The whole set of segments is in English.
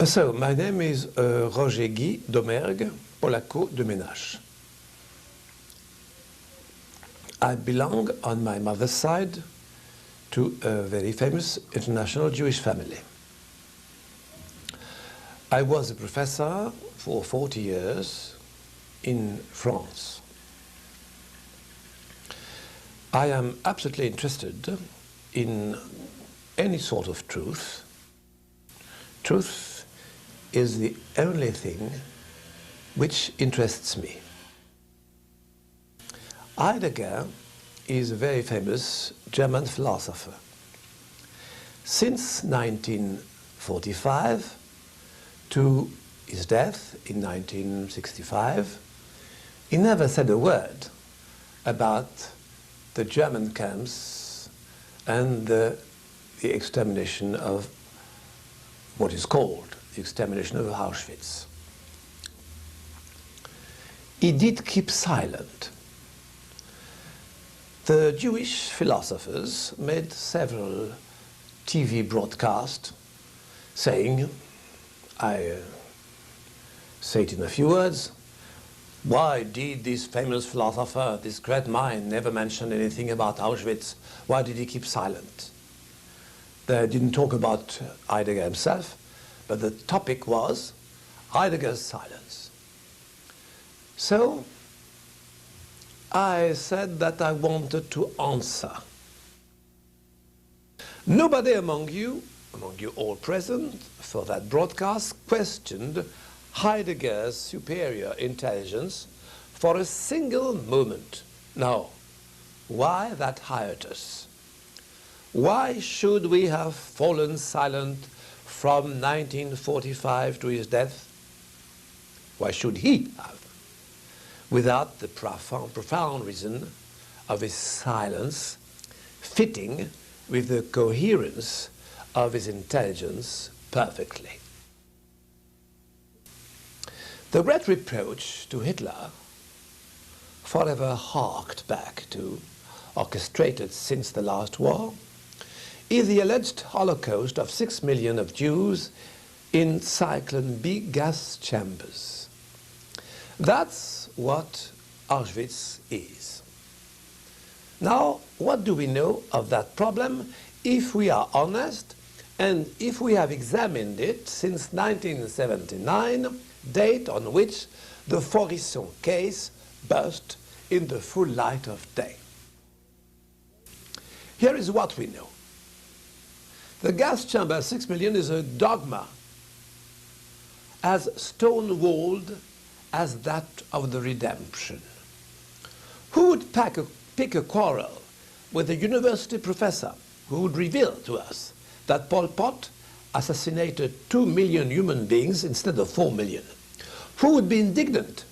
So, my name is Roger Guy Dommergue, Polacco de Ménage. I belong on my mother's side to a very famous international Jewish family. I was a professor for 40 years in France. I am absolutely interested in any sort of truth. Truth is the only thing which interests me. Heidegger is a very famous German philosopher. Since 1945 to his death in 1965, he never said a word about the German camps and the extermination of what is called the extermination of Auschwitz. He did keep silent. The Jewish philosophers made several TV broadcasts saying, I say it in a few words, why did this famous philosopher, this great mind, never mention anything about Auschwitz? Why did he keep silent? They didn't talk about Heidegger himself, but the topic was Heidegger's silence. So I said that I wanted to answer. Nobody among you all present for that broadcast, questioned Heidegger's superior intelligence for a single moment. Now, why that hiatus? Why should we have fallen silent from 1945 to his death? Why should he have? Without the profound reason of his silence fitting with the coherence of his intelligence perfectly. The great reproach to Hitler, forever harked back to, orchestrated since the last war, is the alleged Holocaust of 6 million of Jews in Cyclone B gas chambers. That's what Auschwitz is. Now, what do we know of that problem if we are honest and if we have examined it since 1979, date on which the Forisson case burst in the full light of day? Here is what we know. The gas chamber 6 million is a dogma as stone-walled as that of the redemption. Who would pick a quarrel with a university professor who would reveal to us that Pol Pot assassinated 2 million human beings instead of 4 million? Who would be indignant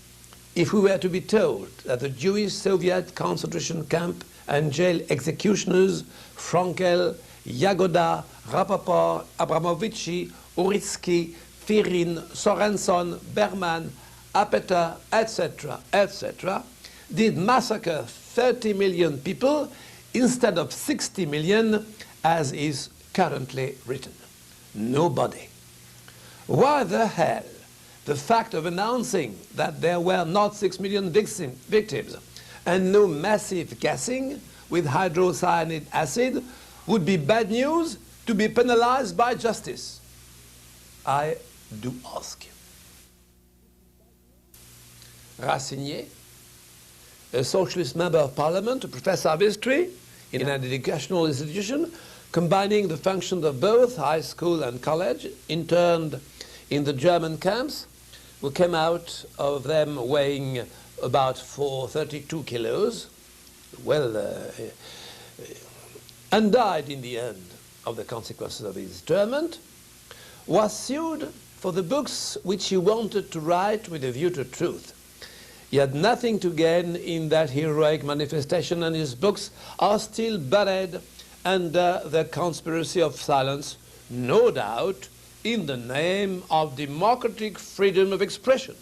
if we were to be told that the Jewish Soviet concentration camp and jail executioners Frankel, Jagoda, Rapoport, Abramovici, Uritsky, Firin, Sorenson, Berman, Apeter, etc., etc., did massacre 30 million people instead of 60 million as is currently written? Nobody. Why the hell the fact of announcing that there were not 6 million victims and no massive gassing with hydrocyanuric acid would be bad news to be penalized by justice? I do ask you. Racinier, a socialist member of parliament, a professor of history in an educational institution, combining the functions of both high school and college, interned in the German camps, who came out of them weighing about 32 kilos, well, and died in the end of the consequences of his torment, was sued for the books which he wanted to write with a view to truth. He had nothing to gain in that heroic manifestation, and his books are still buried under the conspiracy of silence, no doubt in the name of democratic freedom of expression.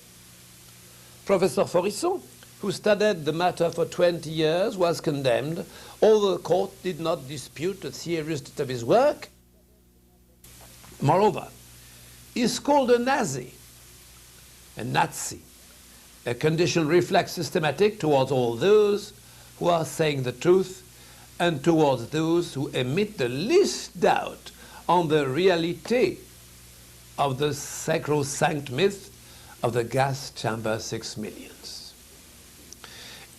Professor Forisson, who studied the matter for 20 years, was condemned, although the court did not dispute the seriousness of his work. Moreover, he is called a Nazi, a conditional reflex systematic towards all those who are saying the truth and towards those who emit the least doubt on the reality of the sacrosanct myth of the gas chamber 6 millions.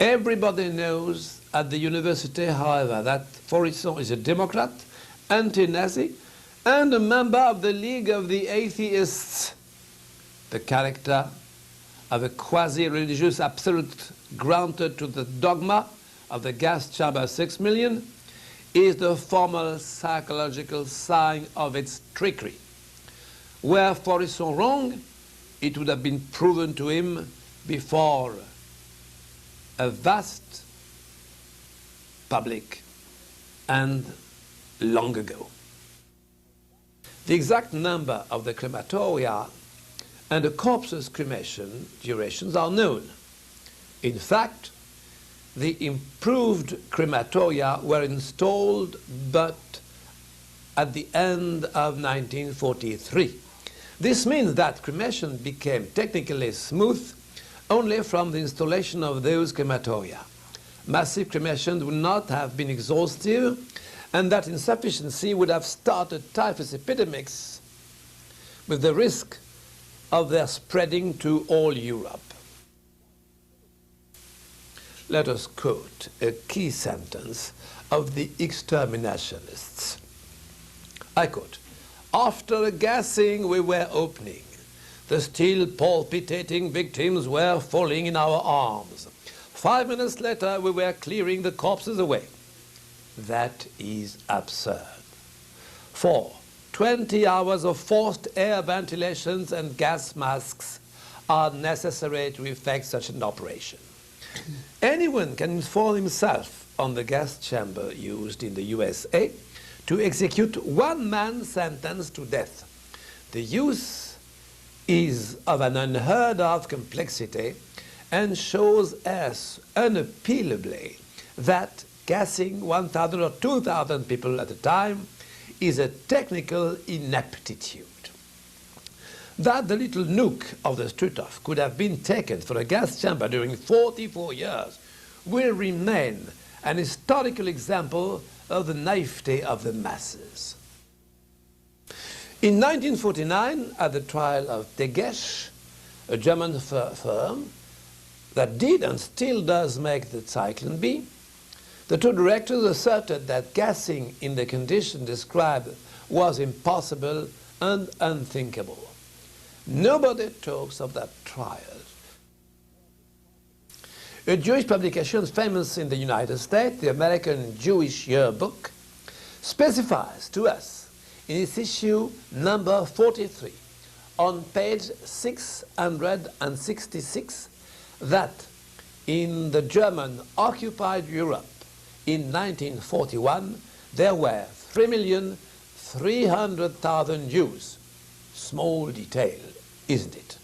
Everybody knows at the university, however, that Forisson is a Democrat, anti-Nazi, and a member of the League of the Atheists. The character of a quasi-religious absolute granted to the dogma of the gas chamber 6 million is the formal psychological sign of its trickery. Were Forisson wrong, it would have been proven to him before a vast public and long ago. The exact number of the crematoria and the corpse's cremation durations are known. In fact, the improved crematoria were installed but at the end of 1943. This means that cremation became technically smooth only from the installation of those crematoria. Massive cremation would not have been exhaustive, and that insufficiency would have started typhus epidemics with the risk of their spreading to all Europe. Let us quote a key sentence of the exterminationists. I quote, "After gassing we were opening. The still palpitating victims were falling in our arms. 5 minutes later we were clearing the corpses away." That is absurd. For 20 hours of forced air ventilations and gas masks are necessary to effect such an operation. Anyone can inform himself on the gas chamber used in the USA to execute one man sentenced to death. The use is of an unheard of complexity and shows us unappealably that gassing 1,000 or 2,000 people at a time is a technical ineptitude. That the little nook of the Struthof could have been taken for a gas chamber during 44 years will remain an historical example of the naivety of the masses. In 1949, at the trial of Degesch, a German firm that did and still does make the Zyklon B, the two directors asserted that gassing in the condition described was impossible and unthinkable. Nobody talks of that trial. A Jewish publication famous in the United States, the American Jewish Yearbook, specifies to us in its issue number 43 on page 666 that in the German occupied Europe in 1941 there were 3,300,000 Jews. Small detail, isn't it?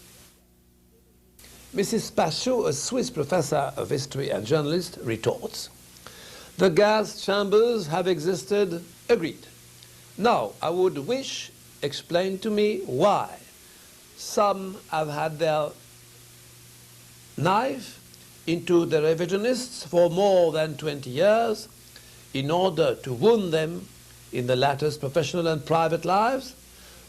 Mrs. Pachot, a Swiss professor of history and journalist, retorts, "The gas chambers have existed, agreed. Now, I would wish explain to me why some have had their knife into the revisionists for more than 20 years in order to wound them in the latter's professional and private lives,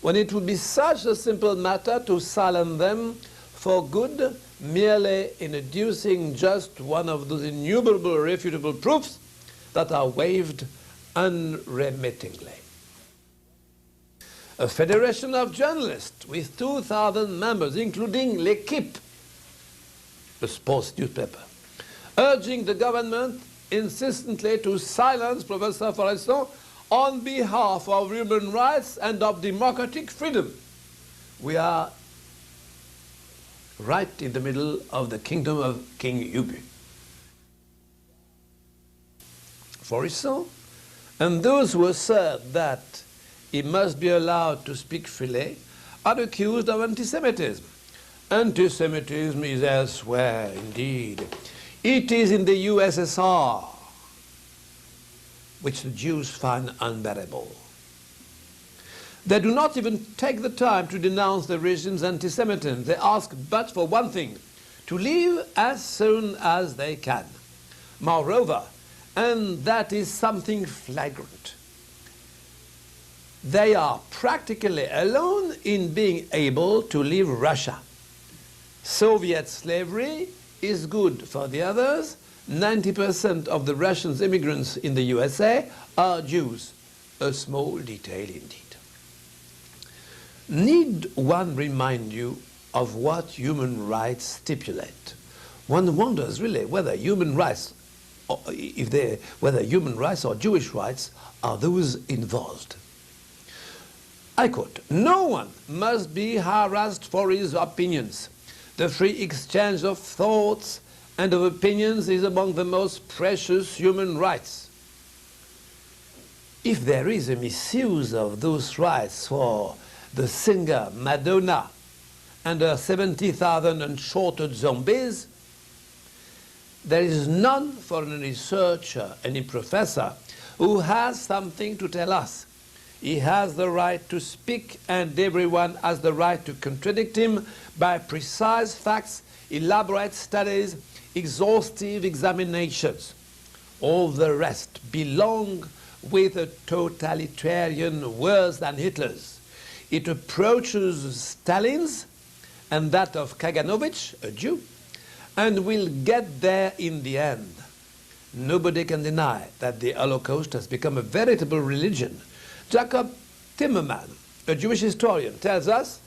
when it would be such a simple matter to silence them for good merely in adducing just one of those innumerable irrefutable proofs that are waived unremittingly." A federation of journalists with 2,000 members, including L'Équipe, a sports newspaper, urging the government insistently to silence Professor Forreston on behalf of human rights and of democratic freedom. We are right in the middle of the kingdom of King Yubu. Forreston and those who assert that he must be allowed to speak freely are accused of anti-Semitism. Anti-Semitism is elsewhere, indeed. It is in the USSR, which the Jews find unbearable. They do not even take the time to denounce the regime's anti-Semitism. They ask but for one thing, to leave as soon as they can. Moreover, and that is something flagrant, they are practically alone in being able to leave Russia. Soviet slavery is good for the others. 90% of the Russian immigrants in the USA are Jews. A small detail indeed. Need one remind you of what human rights stipulate? One wonders really whether human rights, whether human rights or Jewish rights are those involved. I quote, "No one must be harassed for his opinions. The free exchange of thoughts and of opinions is among the most precious human rights." If there is a misuse of those rights for the singer Madonna and her 70,000 unshorted zombies, there is none for any researcher, any professor, who has something to tell us. He has the right to speak, and everyone has the right to contradict him by precise facts, elaborate studies, exhaustive examinations. All the rest belong with a totalitarian worse than Hitler's. It approaches Stalin's and that of Kaganovich, a Jew, and will get there in the end. Nobody can deny that the Holocaust has become a veritable religion. Jacob Timmerman, a Jewish historian, tells us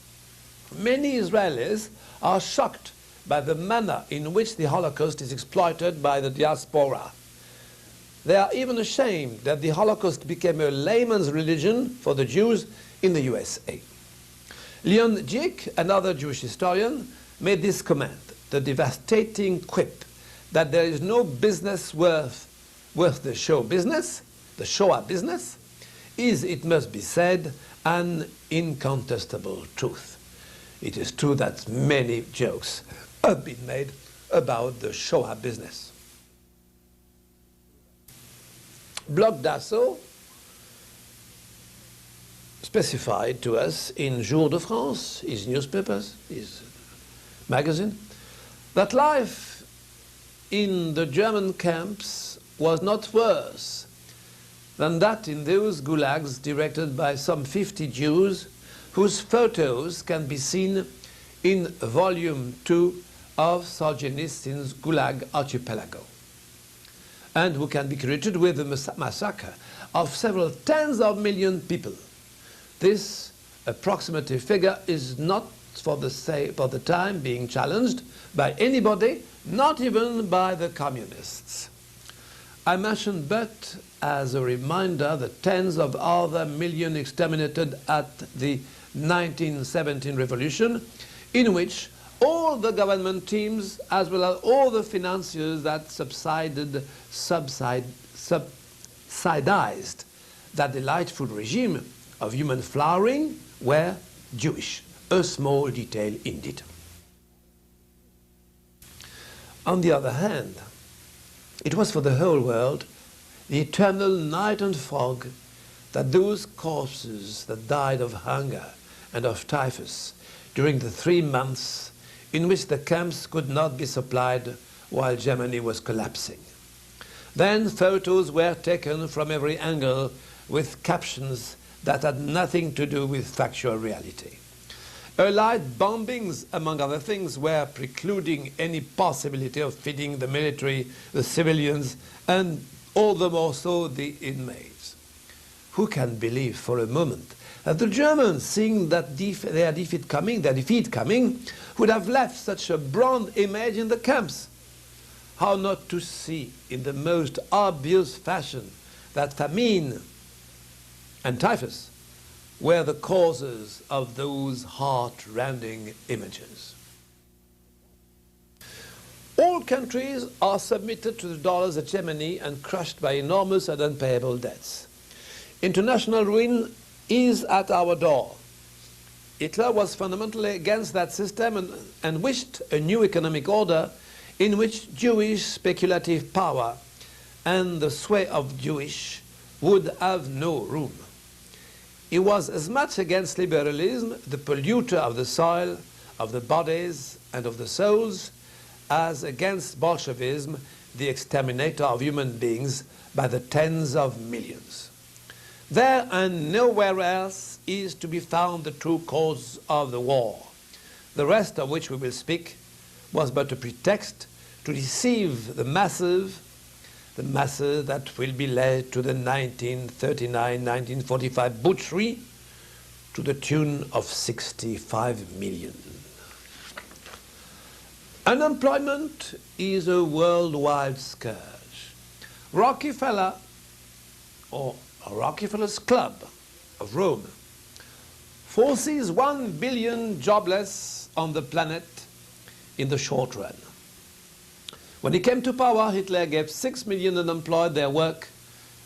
many Israelis are shocked by the manner in which the Holocaust is exploited by the diaspora. They are even ashamed that the Holocaust became a layman's religion for the Jews in the USA. Leon Jick, another Jewish historian, made this comment, the devastating quip that there is no business worth the Shoah business, is, it must be said, an incontestable truth. It is true that many jokes have been made about the Shoah business. Bloch Dassault specified to us in Jour de France, his newspapers, his magazine, that life in the German camps was not worse than that in those gulags directed by some 50 Jews whose photos can be seen in volume 2 of Solzhenitsyn's Gulag Archipelago, and who can be credited with the massacre of several tens of millions of people. This approximative figure is not for the time being challenged by anybody, not even by the communists. I mention but as a reminder the tens of other millions exterminated at the 1917 revolution, in which all the government teams, as well as all the financiers that subsidized that delightful regime of human flowering, were Jewish. A small detail indeed. On the other hand, it was for the whole world the eternal night and fog that those corpses that died of hunger and of typhus during the 3 months in which the camps could not be supplied while Germany was collapsing. Then photos were taken from every angle with captions that had nothing to do with factual reality. Allied bombings, among other things, were precluding any possibility of feeding the military, the civilians, and all the more so the inmates. Who can believe for a moment that the Germans, seeing that their defeat coming, would have left such a brand image in the camps. How not to see in the most obvious fashion that famine and typhus were the causes of those heart-rending images. All countries are submitted to the dollar's hegemony and crushed by enormous and unpayable debts. International ruin is at our door. Hitler was fundamentally against that system and wished a new economic order in which Jewish speculative power and the sway of Jewish would have no room. He was as much against liberalism, the polluter of the soil, of the bodies and of the souls, as against Bolshevism, the exterminator of human beings by the tens of millions. There and nowhere else is to be found the true cause of the war. The rest of which we will speak was but a pretext to deceive the masses that will be led to the 1939-1945 butchery to the tune of 65 million. Unemployment is a worldwide scourge. Rockefeller, or Rockefeller's Club of Rome, foresees 1 billion jobless on the planet in the short run. When he came to power, Hitler gave 6 million unemployed their work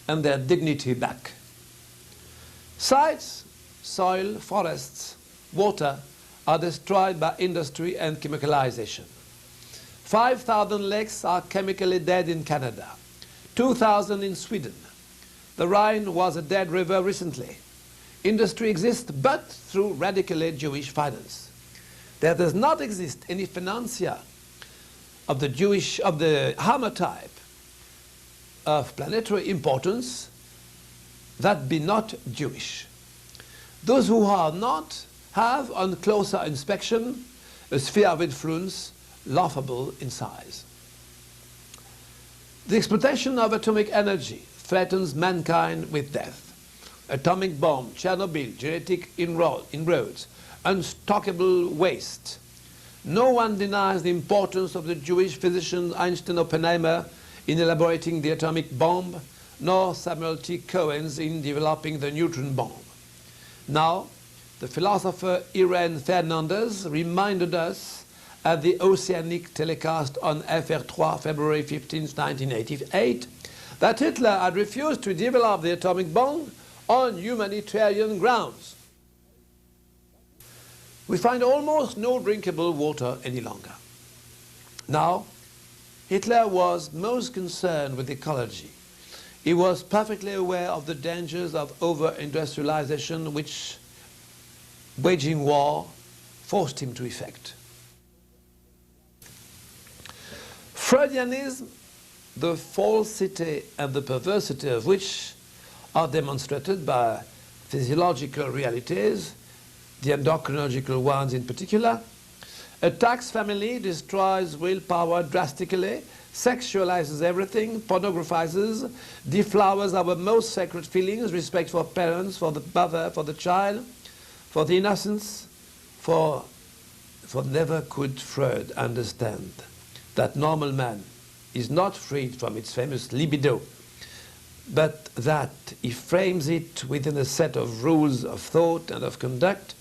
and their dignity back. Sites, soil, forests, water are destroyed by industry and chemicalization. 5,000 lakes are chemically dead in Canada, 2,000 in Sweden. The Rhine was a dead river recently. Industry exists but through radically Jewish finance. There does not exist any financier of the hammer type of planetary importance that be not Jewish. Those who are not have, on closer inspection, a sphere of influence laughable in size. The exploitation of atomic energy threatens mankind with death. Atomic bomb, Chernobyl, genetic inroads, unstoppable waste. No one denies the importance of the Jewish physician Einstein Oppenheimer in elaborating the atomic bomb, nor Samuel T. Cohen's in developing the neutron bomb. Now, the philosopher Irene Fernandez reminded us at the Oceanic telecast on FR3 February 15, 1988, that Hitler had refused to develop the atomic bomb on humanitarian grounds. We find almost no drinkable water any longer. Now, Hitler was most concerned with ecology. He was perfectly aware of the dangers of over-industrialization which waging war forced him to effect. Freudianism, the falsity and the perversity of which are demonstrated by physiological realities, the endocrinological ones in particular, attacks family, destroys willpower drastically, sexualizes everything, pornographizes, deflowers our most sacred feelings, respect for parents, for the mother, for the child, for the innocence, for never could Freud understand that normal man is not freed from its famous libido, but that he frames it within a set of rules of thought and of conduct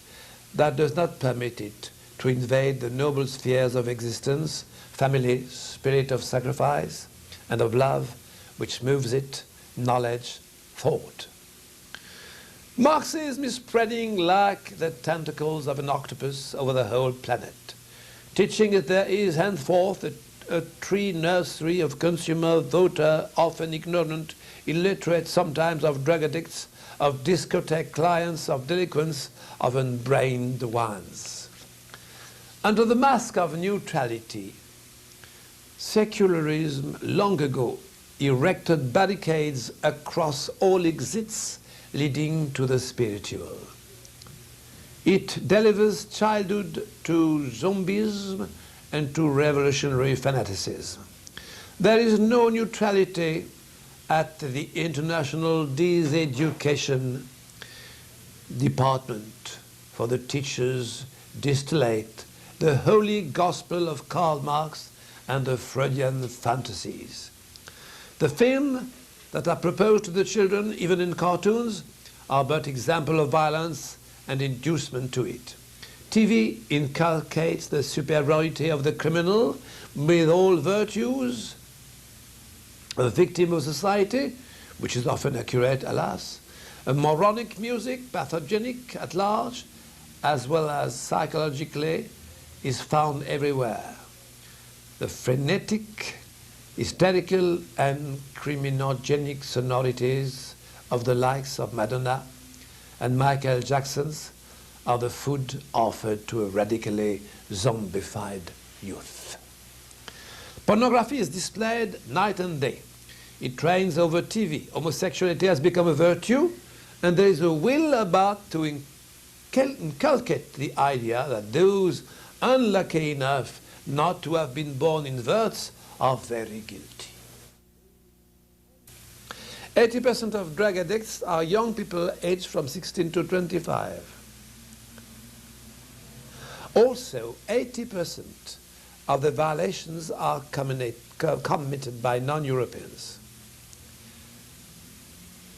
that does not permit it to invade the noble spheres of existence, family, spirit of sacrifice and of love, which moves it, knowledge, thought. Marxism is spreading like the tentacles of an octopus over the whole planet, teaching that there is henceforth a tree nursery of consumer, voter, often ignorant, illiterate, sometimes of drug addicts, of discotheque clients, of delinquents, of unbrained ones. Under the mask of neutrality, secularism long ago erected barricades across all exits leading to the spiritual. It delivers childhood to zombism and to revolutionary fanaticism. There is no neutrality at the international diseducation department for the teachers distillate the holy gospel of Karl Marx and the Freudian fantasies. The films that are proposed to the children, even in cartoons, are but examples of violence and inducement to it. TV inculcates the superiority of the criminal with all virtues, a victim of society, which is often accurate, alas, a moronic music, pathogenic at large, as well as psychologically, is found everywhere. The frenetic, hysterical and criminogenic sonorities of the likes of Madonna and Michael Jackson's are the food offered to a radically zombified youth. Pornography is displayed night and day. It trains over TV. Homosexuality has become a virtue, and there is a will about to inculcate the idea that those unlucky enough not to have been born inverts are very guilty. 80% of drug addicts are young people aged from 16 to 25. Also, 80% of the violations are committed by non-Europeans.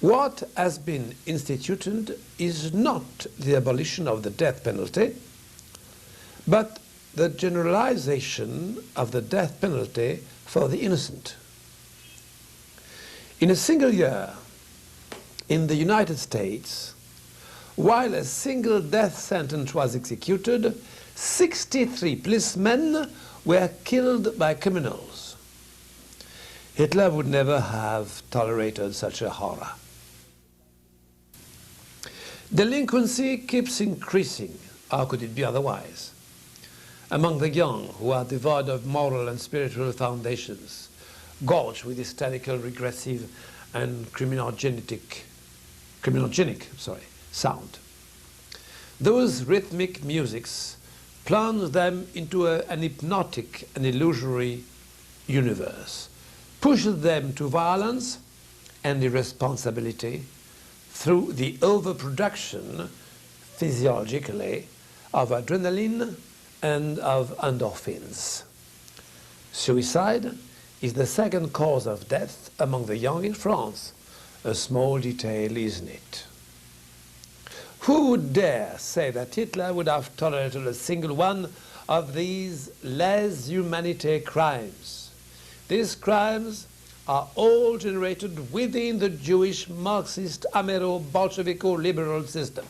What has been instituted is not the abolition of the death penalty, but the generalization of the death penalty for the innocent. In a single year, in the United States, while a single death sentence was executed, 63 policemen were killed by criminals. Hitler would never have tolerated such a horror. Delinquency keeps increasing. How could it be otherwise? Among the young, who are devoid of moral and spiritual foundations, gorged with hysterical, regressive, and criminogenic sound. Those rhythmic musics plunge them into an hypnotic and illusory universe, pushes them to violence and irresponsibility through the overproduction, physiologically, of adrenaline and of endorphins. Suicide is the second cause of death among the young in France. A small detail, isn't it? Who would dare say that Hitler would have tolerated a single one of these lèse-humanité crimes? These crimes are all generated within the Jewish Marxist, Amero-Bolshevico-liberal system.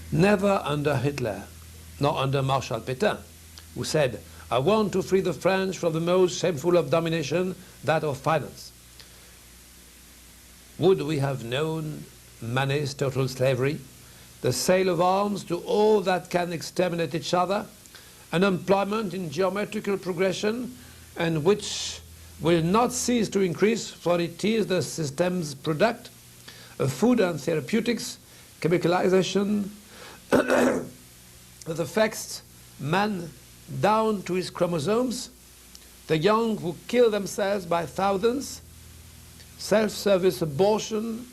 Never under Hitler, nor under Marshal Pétain, who said, "I want to free the French from the most shameful of domination, that of finance." Would we have known money's total slavery, the sale of arms to all that can exterminate each other, unemployment in geometrical progression, and which will not cease to increase, for it is the system's product, of food and therapeutics, chemicalization, that affects man down to his chromosomes, the young who kill themselves by thousands, self-service abortion,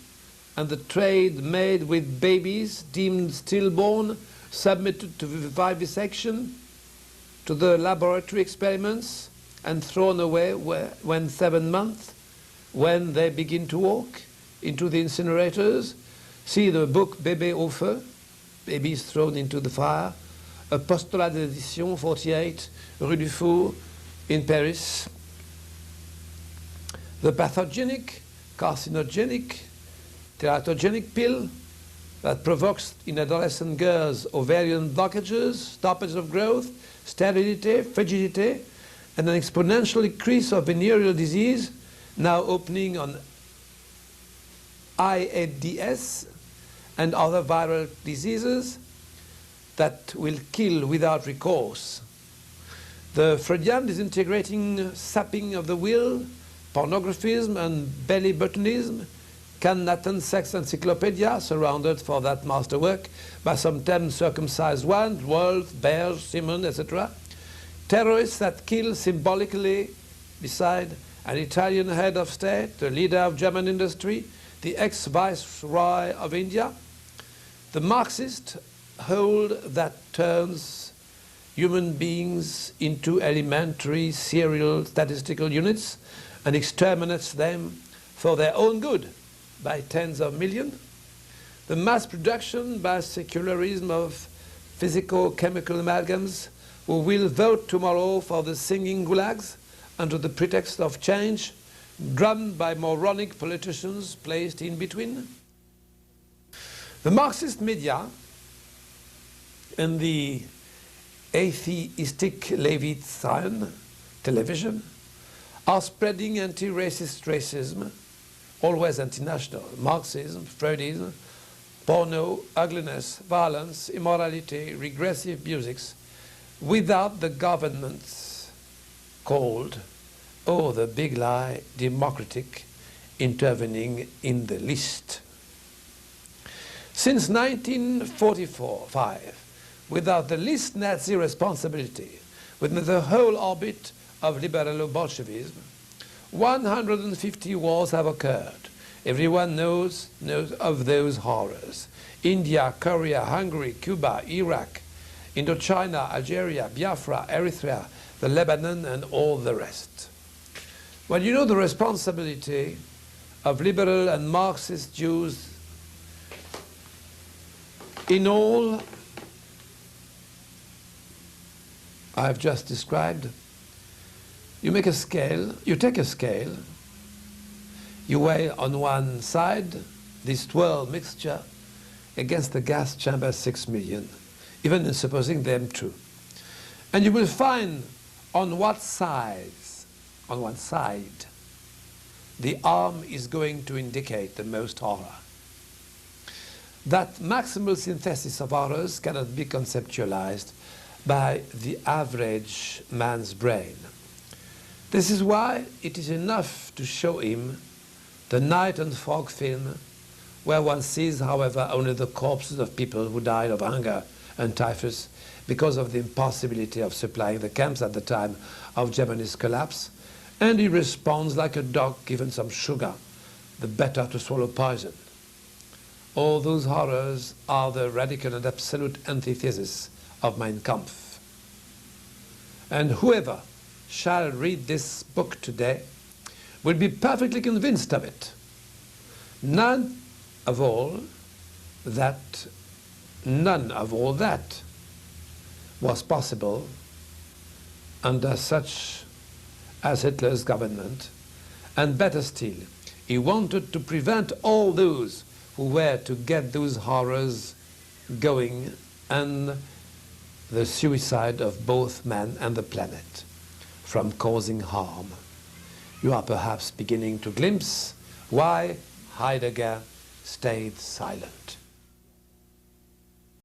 and the trade made with babies deemed stillborn, submitted to vivisection, to the laboratory experiments, and thrown away when 7 months, when they begin to walk, into the incinerators. See the book Bébé au feu, Babies Thrown into the Fire, Apostolat d'édition 48, Rue du Four, in Paris. The pathogenic, carcinogenic, teratogenic pill that provokes in adolescent girls ovarian blockages, stoppage of growth, sterility, frigidity, and an exponential increase of venereal disease, now opening on AIDS and other viral diseases that will kill without recourse. The Freudian disintegrating sapping of the will, pornographism and belly buttonism, Canton Sex Encyclopedia, surrounded for that masterwork by some 10 circumcised ones, Wolf, Berge, Simon, etc. Terrorists that kill symbolically beside an Italian head of state, the leader of German industry, the ex-viceroy of India. The Marxist hold that turns human beings into elementary serial statistical units and exterminates them for their own good by tens of millions. The mass production by secularism of physico-chemical amalgams who will vote tomorrow for the singing gulags under the pretext of change, drummed by moronic politicians placed in between. The Marxist media and the atheistic Leviathan television are spreading anti-racist racism, always anti-national, Marxism, Freudism, porno, ugliness, violence, immorality, regressive musics, without the government's called, oh, the big lie, democratic, intervening in the least. Since 1945, without the least Nazi responsibility, within the whole orbit of liberal Bolshevism, 150 wars have occurred. Everyone knows of those horrors. India, Korea, Hungary, Cuba, Iraq, Indochina, Algeria, Biafra, Eritrea, the Lebanon, and all the rest. When you know the responsibility of liberal and Marxist Jews in all I've just described, you make a scale, you take a scale, you weigh on one side this 12 mixture against the gas chamber 6 million, even in supposing them true. And you will find on one side, the arm is going to indicate the most horror. That maximal synthesis of horrors cannot be conceptualized by the average man's brain. This is why it is enough to show him the Night and Fog film, where one sees, however, only the corpses of people who died of hunger and typhus because of the impossibility of supplying the camps at the time of Germany's collapse, and he responds like a dog given some sugar, the better to swallow poison. All those horrors are the radical and absolute antithesis of Mein Kampf. And whoever shall read this book today will be perfectly convinced of it. None of all that was possible under such as Hitler's government, and better still, he wanted to prevent all those who were to get those horrors going and the suicide of both man and the planet from causing harm. You are perhaps beginning to glimpse why Heidegger stayed silent.